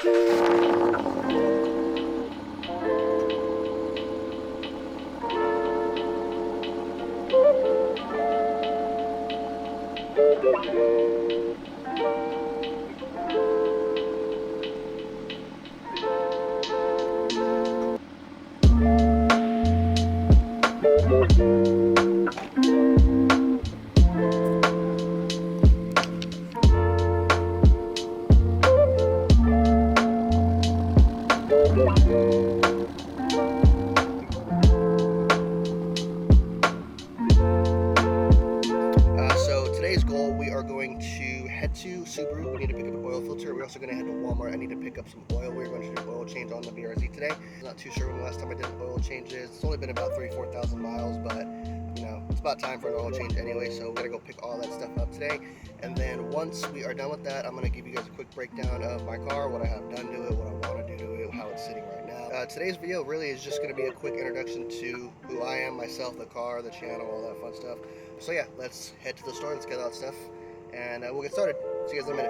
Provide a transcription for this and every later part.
So today's goal, we are going to head to Subaru. We need to pick up an oil filter. We're also going to head to Walmart. I need to pick up some oil. We're going to do an oil change on the BRZ today. I'm not too sure when the last time I did oil changes. It's only been about 4,000 miles, but it's about time for an oil change anyway. So we're going to go pick all that stuff up today. And then once we are done with that, I'm going to give you guys a quick breakdown of my car, what I have done to it, what I want to do to it, how it's sitting right now. Today's video really is just going to be a quick introduction to who I am, myself, the car, the channel, all that fun stuff. So yeah, let's head to the store, let's get all that stuff, and we'll get started. See you guys in a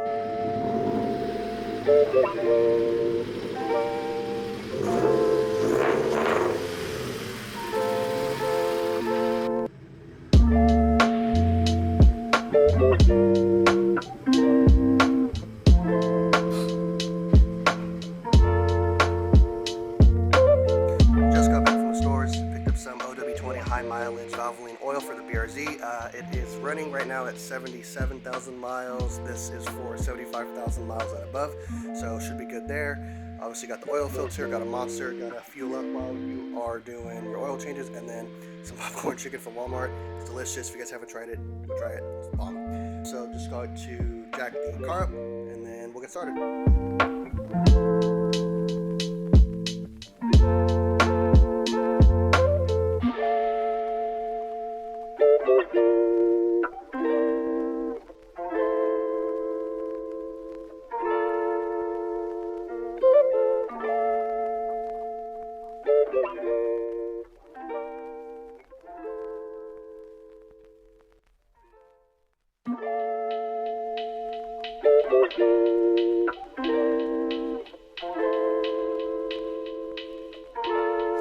Just got back from the stores, picked up some OW20 high mileage Valvoline oil for the BRZ. It is running right now at 77,000 miles. This is for 75,000 miles and above, so should be good there. Obviously got the oil filter, got a Monster, got a fuel up while you are doing your oil changes, and then some popcorn chicken from Walmart. It's delicious. If you guys haven't tried it, go try it. It's bomb. So just going to jack the car up, and then we'll get started.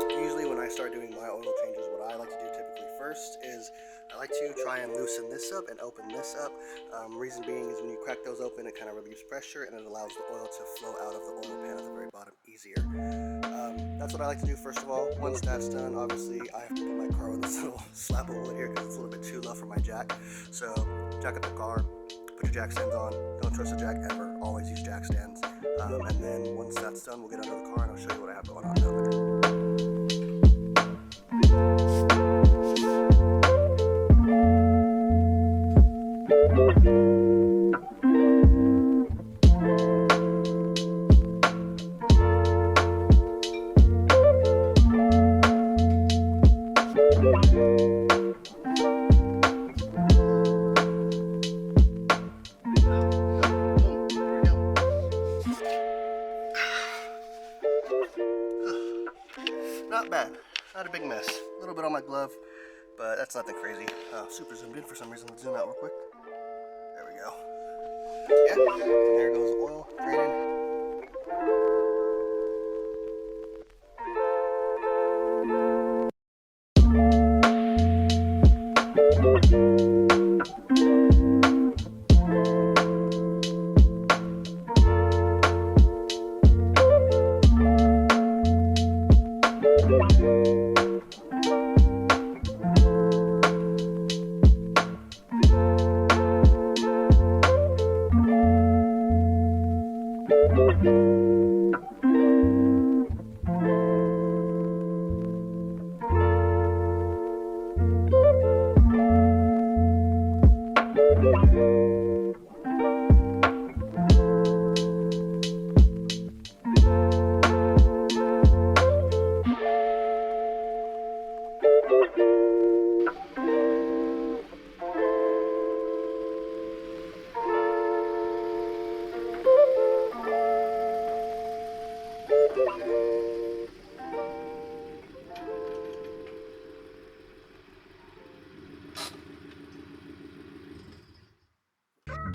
Usually when I start doing my oil changes, what I like to do typically first is I like to try and loosen this up and open this up. Reason being is when you crack those open, it kind of relieves pressure and it allows the oil to flow out of the oil pan at the very bottom easier. That's what I like to do first of all. Once that's done, obviously I have to put my car with this little slab of wood here because it's a little bit too low for my jack. So jack up the car, put your jack stands on. Don't trust a jack ever, always use jack stands. And then once that's done, we'll get out of the car and I'll show you what I have going on down there. Not bad, not a big mess. A little bit on my glove, but that's nothing crazy. Super zoomed in for some reason. Let's zoom out real quick. There we go. Yeah, and there goes the oil draining.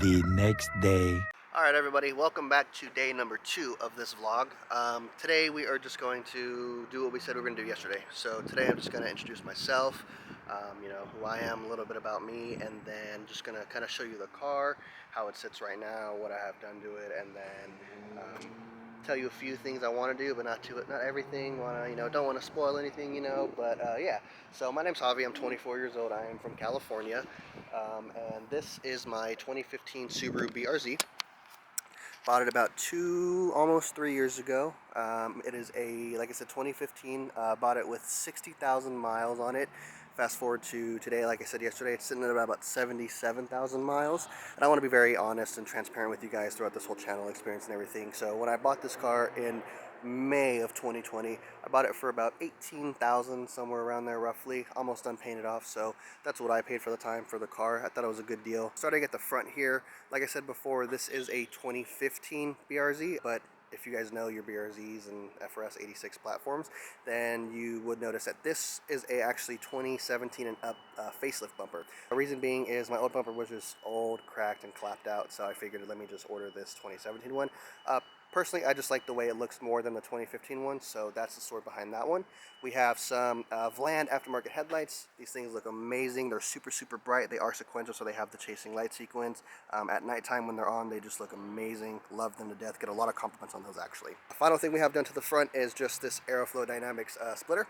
The next day. Alright everybody, welcome back to day number 2 of this vlog. Today we are just going to do what we said we were going to do yesterday. So today I'm just going to introduce myself, who I am, a little bit about me, and then just going to kind of show you the car, how it sits right now, what I have done to it, and then tell you a few things I want to do, but not everything. Don't want to spoil anything, but yeah. So my name's Javi, I'm 24 years old, I am from California, and this is my 2015 Subaru BRZ. Bought it about almost 3 years ago. It is like I said, 2015. Bought it with 60,000 miles on it. Fast forward to today, like I said yesterday, it's sitting at about 77,000 miles. And I want to be very honest and transparent with you guys throughout this whole channel experience and everything. So when I bought this car in May of 2020, I bought it for about 18,000, somewhere around there roughly, almost done painted off. So that's what I paid for the time for the car. I thought it was a good deal. Starting at the front here, like I said before, this is a 2015 BRZ, but if you guys know your BRZs and FRS 86 platforms, then you would notice that this is actually 2017 and up facelift bumper. The reason being is my old bumper was just old, cracked, and clapped out, so I figured let me just order this 2017 one. Personally, I just like the way it looks more than the 2015 one, so that's the story behind that one. We have some Vland aftermarket headlights. These things look amazing. They're super, super bright. They are sequential, so they have the chasing light sequence. At nighttime when they're on, they just look amazing. Love them to death. Get a lot of compliments on those, actually. The final thing we have done to the front is just this Aeroflow Dynamics splitter.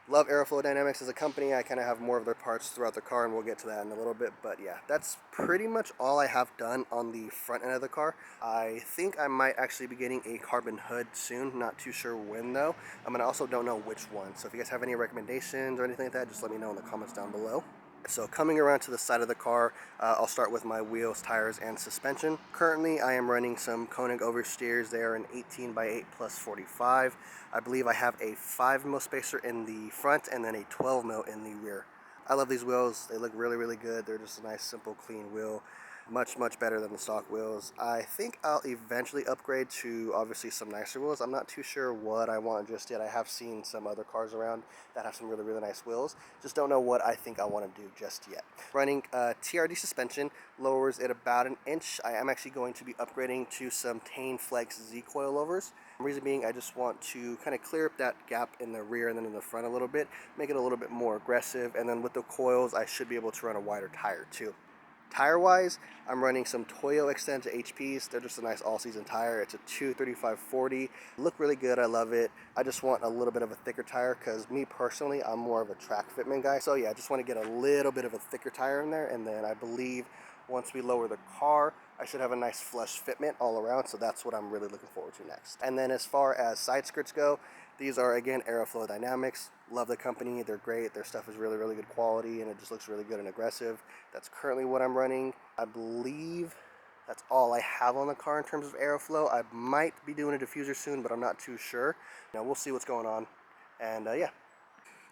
Love Aeroflow Dynamics as a company. I kind of have more of their parts throughout the car, and we'll get to that in a little bit. But yeah, that's pretty much all I have done on the front end of the car. I think I might actually be getting a carbon hood soon. Not too sure when though. I also don't know which one. So if you guys have any recommendations or anything like that, just let me know in the comments down below. So coming around to the side of the car, I'll start with my wheels, tires, and suspension. Currently, I am running some Koenig oversteers. They are an 18 by 8 plus 45. I believe I have a 5 mil spacer in the front and then a 12 mil in the rear. I love these wheels. They look really, really good. They're just a nice, simple, clean wheel. Much, much better than the stock wheels. I think I'll eventually upgrade to obviously some nicer wheels. I'm not too sure what I want just yet. I have seen some other cars around that have some really, really nice wheels. Just don't know what I think I want to do just yet. Running TRD suspension, lowers it about an inch. I am actually going to be upgrading to some Tane Flex Z coilovers. Reason being, I just want to kind of clear up that gap in the rear and then in the front a little bit, make it a little bit more aggressive, and then with the coils, I should be able to run a wider tire too. Tire-wise, I'm running some Toyo Extend to HPs. They're just a nice all-season tire. It's a 235/40. Look really good. I love it. I just want a little bit of a thicker tire because me personally, I'm more of a track fitment guy. So yeah, I just want to get a little bit of a thicker tire in there, and then I believe once we lower the car, I should have a nice flush fitment all around, so that's what I'm really looking forward to next. And then as far as side skirts go, these are again Aeroflow Dynamics. Love the company, they're great, their stuff is really, really good quality, and it just looks really good and aggressive. That's currently what I'm running. I believe that's all I have on the car in terms of Aeroflow. I might be doing a diffuser soon, but I'm not too sure. We'll see what's going on, and yeah.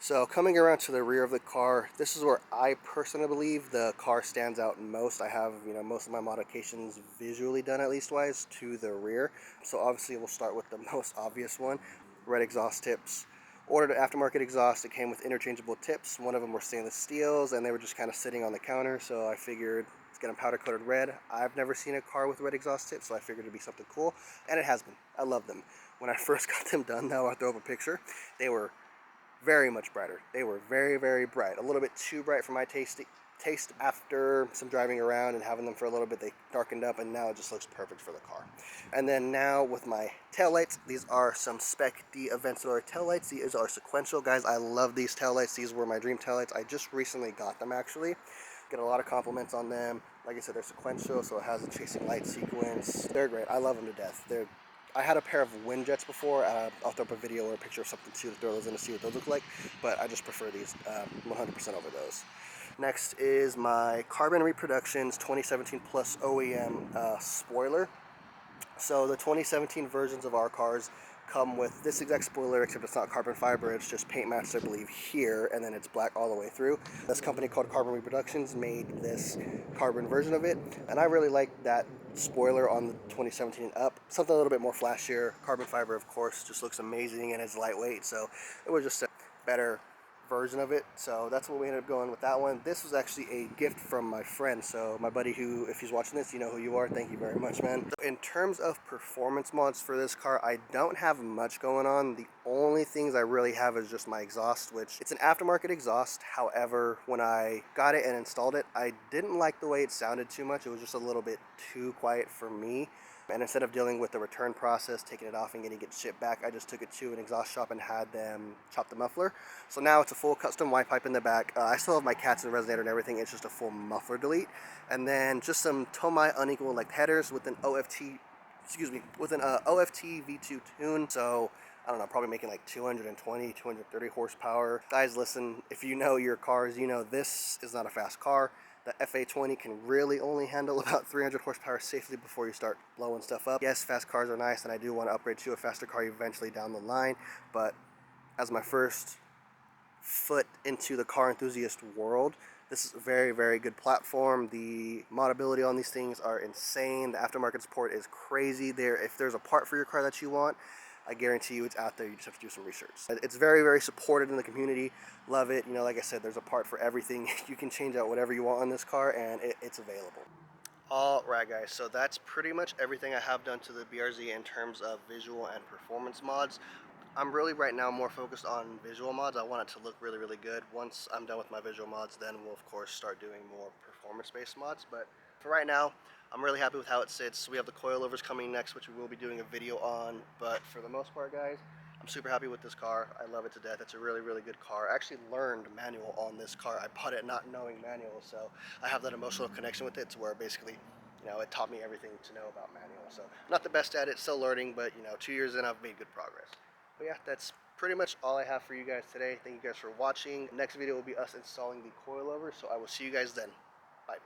So coming around to the rear of the car, this is where I personally believe the car stands out most. I have, most of my modifications visually done at least wise to the rear. So obviously we'll start with the most obvious one, red exhaust tips. Ordered an aftermarket exhaust. It came with interchangeable tips. One of them were stainless steels and they were just kind of sitting on the counter. So I figured let's get them powder coated red. I've never seen a car with red exhaust tips, so I figured it'd be something cool. And it has been. I love them. When I first got them done though, I'll throw up a picture. They were very much brighter. They were very, very bright. A little bit too bright for my taste after some driving around and having them for a little bit. They darkened up and now it just looks perfect for the car. And then now with my taillights, these are some Spec D Aventador taillights. These are sequential, guys. I love these taillights. These were my dream taillights. I just recently got them actually. Get a lot of compliments on them. Like I said, they're sequential, so it has a chasing light sequence. They're great. I love them to death. I had a pair of Windjets before. I'll throw up a video or a picture of something too to throw those in to see what those look like, but I just prefer these 100% over those. Next is my Carbon Reproductions 2017 Plus OEM spoiler. So the 2017 versions of our cars come with this exact spoiler, except it's not carbon fiber, it's just paint matched, I believe, here, and then it's black all the way through. This company called Carbon Reproductions made this carbon version of it, and I really like that spoiler on the 2017 and up. Something a little bit more flashier. Carbon fiber, of course, just looks amazing and it's lightweight, so it was just a better version of it. So that's what we ended up going with that one. This was actually a gift from my friend. So my buddy, who, if he's watching this, you know who you are. Thank you very much, man. So in terms of performance mods for this car, I don't have much going on. The only things I really have is just my exhaust, which it's an aftermarket exhaust. However, when I got it and installed it, I didn't like the way it sounded too much. It was just a little bit too quiet for me. And instead of dealing with the return process, taking it off and getting it shipped back, I just took it to an exhaust shop and had them chop the muffler. So now it's a full custom Y pipe in the back. I still have my cats and resonator and everything. It's just a full muffler delete. And then just some Tomei unequal like headers with an OFT, with an OFT V2 tune. So I don't know, probably making like 220, 230 horsepower. Guys, listen, if you know your cars, you know this is not a fast car. The FA20 can really only handle about 300 horsepower safely before you start blowing stuff up. Yes, fast cars are nice, and I do want to upgrade to a faster car eventually down the line, but as my first foot into the car enthusiast world, this is a very, very good platform. The modability on these things are insane. The aftermarket support is crazy. If there's a part for your car that you want, I guarantee you it's out there. You just have to do some research. It's very, very supported in the community. Love it. You know, like I said, there's a part for everything. You can change out whatever you want on this car, and it's available. All right, guys, so that's pretty much everything I have done to the BRZ in terms of visual and performance mods. I'm really right now more focused on visual mods. I want it to look really, really good. Once I'm done with my visual mods, then we'll of course start doing more performance-based mods. But for right now, I'm really happy with how it sits. We have the coilovers coming next, which we will be doing a video on. But for the most part, guys, I'm super happy with this car. I love it to death. It's a really, really good car. I actually learned manual on this car. I bought it not knowing manual, so I have that emotional connection with it to where basically, you know, it taught me everything to know about manual. So I'm not the best at it, still learning, but you know, 2 years in, I've made good progress. But yeah, that's pretty much all I have for you guys today. Thank you guys for watching. Next video will be us installing the coilover, so I will see you guys then. Bye.